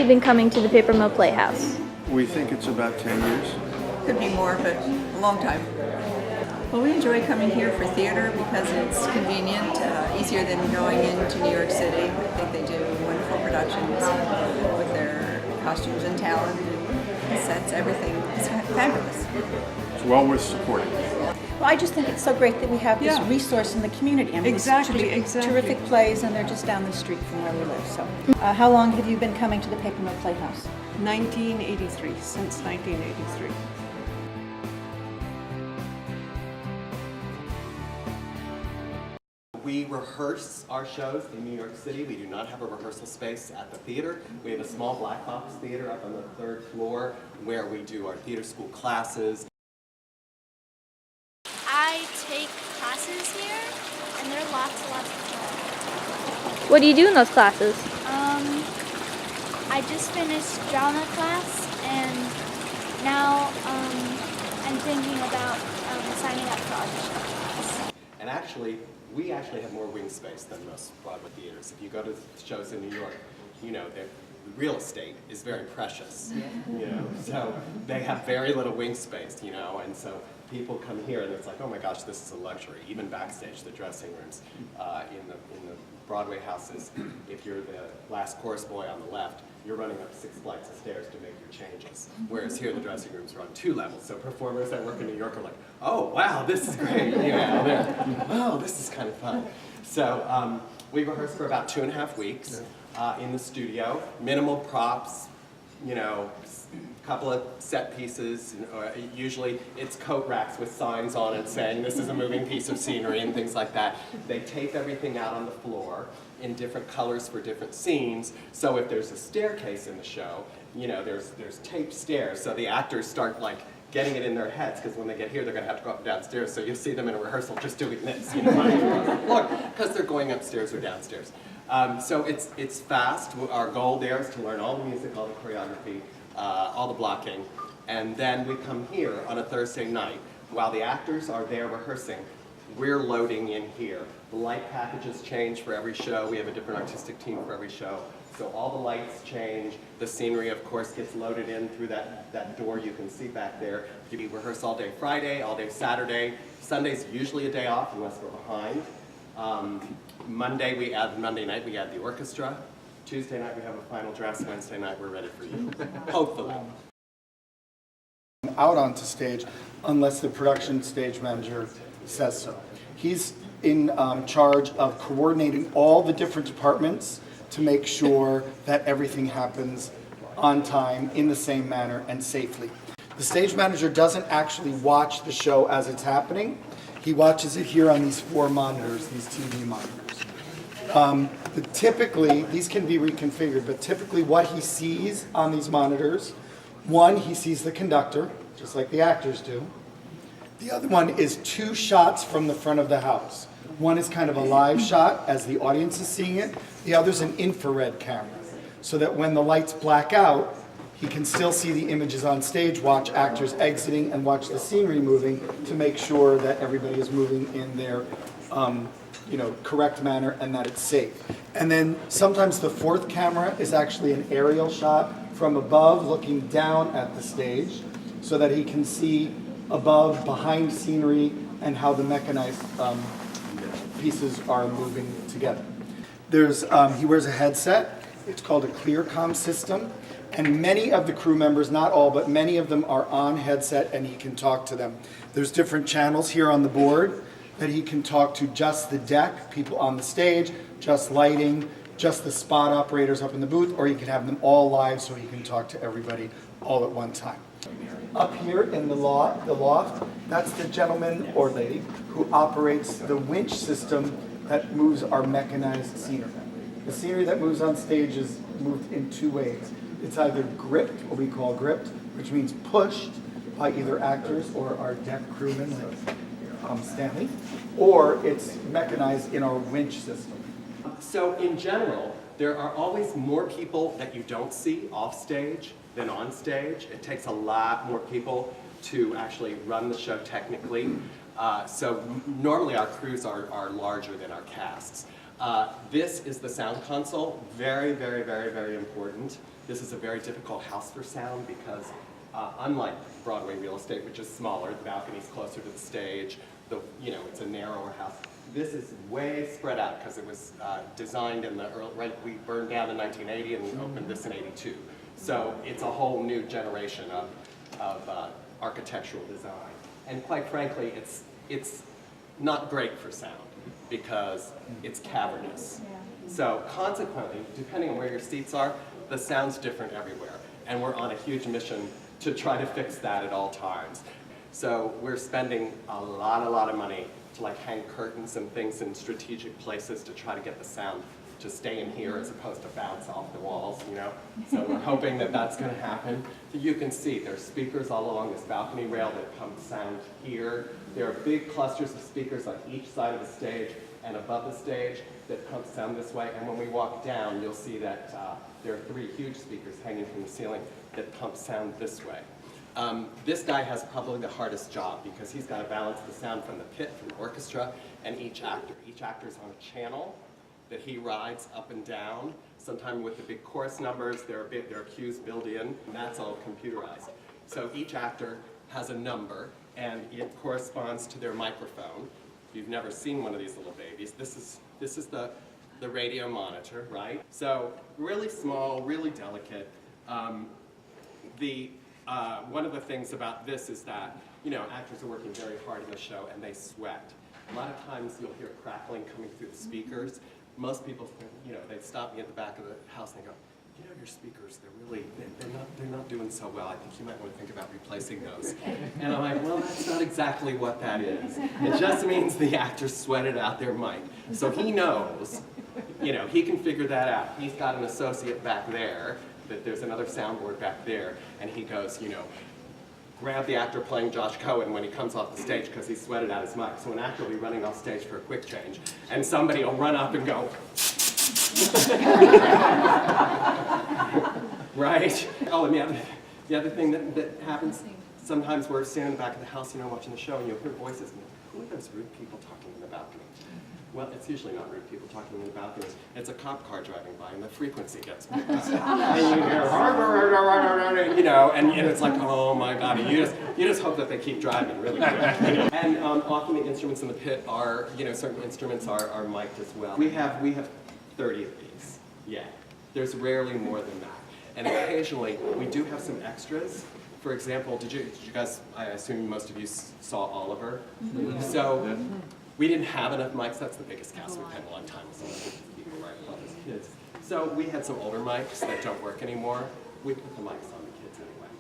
been coming to the Papermill Playhouse? We think it's about 10 years. Could be more, but a long time. Well, we enjoy coming here for theater because it's convenient, easier than going into New York City. I think they do wonderful productions with their costumes and talent, and sets, everything. It's fabulous. It's well worth supporting. Well, I just think it's so great that we have this resource in the community. I mean, Exactly. Terrific plays, and they're just down the street from where we live. So, how long have you been coming to the Papermill Playhouse? 1983, since 1983. We rehearse our shows in New York City. We do not have a rehearsal space at the theater. We have a small black box theater up on the 3rd floor where we do our theater school classes. I take classes here, and there are lots of fun. What do you do in those classes? I just finished drama class, and now I'm thinking about signing up for audition class. And actually, we actually have more wing space than most Broadway theaters. If you go to shows in New York, you know, the real estate is very precious, you know, so they have very little wing space, you know, and so people come here and it's like, oh my gosh, this is a luxury. Even backstage, the dressing rooms in the Broadway houses, if you're the last chorus boy on the left, you're running up 6 flights of stairs to make your changes. Whereas here, the dressing rooms are on 2 levels. So performers that work in New York are like, oh, wow, this is great. You know, oh, this is kind of fun. So we rehearse for about 2.5 weeks in the studio. Minimal props, you know, a couple of set pieces. Usually it's coat racks with signs on it saying this is a moving piece of scenery and things like that. They tape everything out on the floor in different colors for different scenes. So if there's a staircase in the show, you know, there's taped stairs. So the actors start like getting it in their heads because when they get here, they're going to have to go up and downstairs. So you'll see them in a rehearsal just doing this, you know, because they're going upstairs or downstairs. So it's fast. Our goal there is to learn all the music, all the choreography, all the blocking, and then we come here on a Thursday night. While the actors are there rehearsing, we're loading in here. The light packages change for every show. We have a different artistic team for every show. So all the lights change. The scenery, of course, gets loaded in through that door you can see back there. We rehearse all day Friday, all day Saturday. Sunday's usually a day off unless we're behind. Monday night we add the orchestra. Tuesday night we have a final dress. Wednesday night we're ready for you, hopefully. Out onto stage unless the production stage manager says so. He's in charge of coordinating all the different departments to make sure that everything happens on time, in the same manner, and safely. The stage manager doesn't actually watch the show as it's happening. He watches it here on these 4 monitors, these TV monitors. Typically, these can be reconfigured, but typically what he sees on these monitors, one, he sees the conductor, just like the actors do. The other one is 2 shots from the front of the house. One is kind of a live shot as the audience is seeing it. The other's an infrared camera, so that when the lights black out, he can still see the images on stage, watch actors exiting, and watch the scenery moving to make sure that everybody is moving in their correct manner and that it's safe. And then sometimes the 4th camera is actually an aerial shot from above looking down at the stage so that he can see above, behind scenery, and how the mechanized pieces are moving together. He wears a headset. It's called a ClearComm system. And many of the crew members, not all, but many of them are on headset and he can talk to them. There's different channels here on the board that he can talk to just the deck, people on the stage, just lighting, just the spot operators up in the booth, or he can have them all live so he can talk to everybody all at one time. Up here in the loft, that's the gentleman or lady who operates the winch system that moves our mechanized scenery. The scenery that moves on stage is moved in 2 ways. It's either gripped, what we call gripped, which means pushed by either actors or our deck crewmen like Stanley, or it's mechanized in our winch system. So in general, there are always more people that you don't see off stage than on stage. It takes a lot more people to actually run the show technically. So normally our crews are larger than our casts. This is the sound console. Very, very, very, very important. This is a very difficult house for sound because unlike Broadway real estate, which is smaller, the balcony's closer to the stage, it's a narrower house. This is way spread out because it was designed in the early, we burned down in 1980 and we opened this in 82. So it's a whole new generation of architectural design. And quite frankly, it's not great for sound because it's cavernous. So consequently, depending on where your seats are, the sound's different everywhere. And we're on a huge mission to try to fix that at all times. So we're spending a lot of money to hang curtains and things in strategic places to try to get the sound to stay in here as opposed to bounce off the walls, So we're hoping that that's going to happen. So you can see there's speakers all along this balcony rail that pump sound here. There are big clusters of speakers on each side of the stage and above the stage that pump sound this way. And when we walk down, you'll see that there are 3 huge speakers hanging from the ceiling that pump sound this way. This guy has probably the hardest job because he's got to balance the sound from the pit, from the orchestra, and each actor. Each actor's on a channel that he rides up and down. Sometimes with the big chorus numbers, there are cues built in, and that's all computerized. So each actor has a number, and it corresponds to their microphone. If you've never seen one of these little babies, this is the radio monitor, right? So really small, really delicate. One of the things about this is that, actors are working very hard in the show and they sweat. A lot of times you'll hear crackling coming through the speakers. Most people think, they stop me at the back of the house and they go, your speakers, they're not doing so well. I think you might want to think about replacing those. And I'm like, well, that's not exactly what that is. It just means the actor sweated out their mic. So he knows, he can figure that out. He's got an associate back there, that there's another soundboard back there, and he goes, grab the actor playing Josh Cohen when he comes off the stage because he sweated out his mic. So an actor will be running off stage for a quick change, and somebody will run up and go, right? Oh, and the other thing that happens, sometimes we're standing in the back of the house, watching the show, and you'll hear voices, and who are those rude people talking in the balcony? Well, it's usually not rude people talking in the balcony. It's a cop car driving by, and the frequency gets picked up. And you hear, and it's like, oh my God. You just hope that they keep driving really quick. And often the instruments in the pit are, certain instruments are mic'd as well. We have 30 of these. Yeah. There's rarely more than that. And occasionally, we do have some extras. For example, did you guys, I assume most of you saw Oliver? Mm-hmm. So we didn't have enough mics. That's the biggest cast we've had in a long time. So people right love as kids. So we had some older mics that don't work anymore. We put the mics on the kids anyway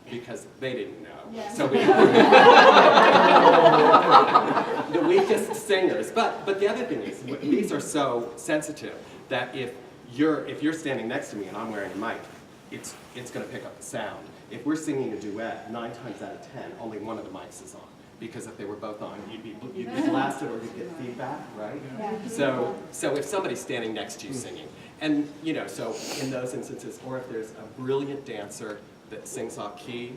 because they didn't know. Yeah. So we the weakest singers. But the other thing is, these are so sensitive that if you're standing next to me and I'm wearing a mic, it's going to pick up the sound. If we're singing a duet, 9 times out of 10, only one of the mics is on. Because if they were both on, you'd be blasted or you'd get feedback, right? Yeah. So if somebody's standing next to you singing, and so in those instances, or if there's a brilliant dancer that sings off key,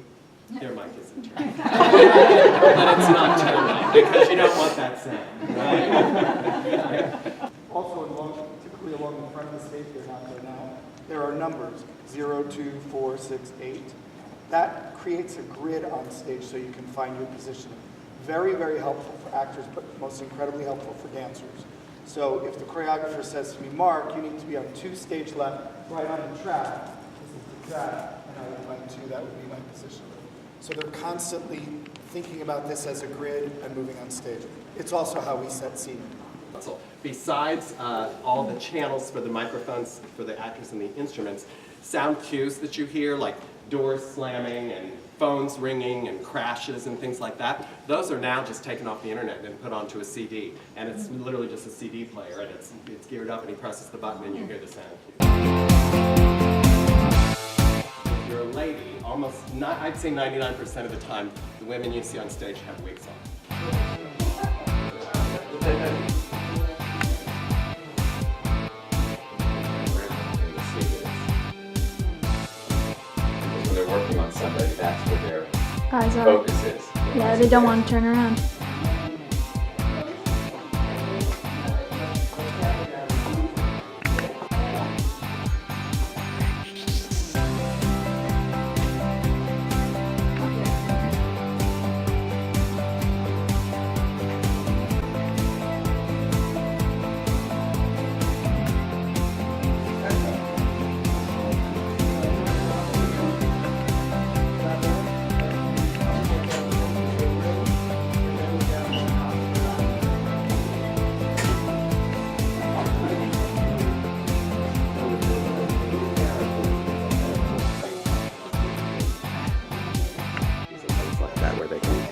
their mic isn't turned. But it's not turned on because you don't want that sound, right? Also, typically along the front of the stage, they're not there now. There are numbers 0, 2, 4, 6, 8. That creates a grid on stage so you can find your positioning. Very, very helpful for actors, but most incredibly helpful for dancers. So if the choreographer says to me, Mark, you need to be on 2 stage left, right on the track, this is the track, and I would find 2, that would be my position. So they're constantly thinking about this as a grid and moving on stage. It's also how we set seating. Besides all the channels for the microphones, for the actors and the instruments, sound cues that you hear, like doors slamming and phones ringing and crashes and things like that, those are now just taken off the internet and put onto a CD. And it's literally just a CD player, and it's geared up, and he presses the button and you hear the sound cue. If you're a lady, I'd say 99% of the time, the women you see on stage have wigs on. Working on somebody, that's where their Eyes are. focus is. Yeah, they don't want to turn around.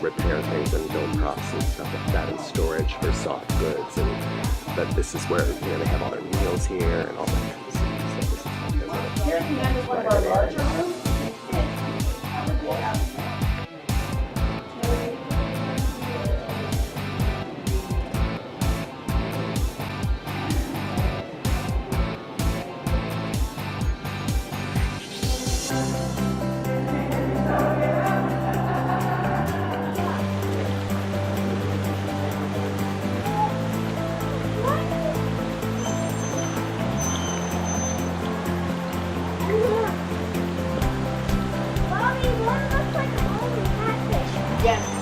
repair things and build props and stuff like that, and storage for soft goods. And but this is where they have all their meals here and all that kind of stuff. So this is like their little Here at the end is one of our larger rooms. Mommy, one looks like a holy catfish. Yes.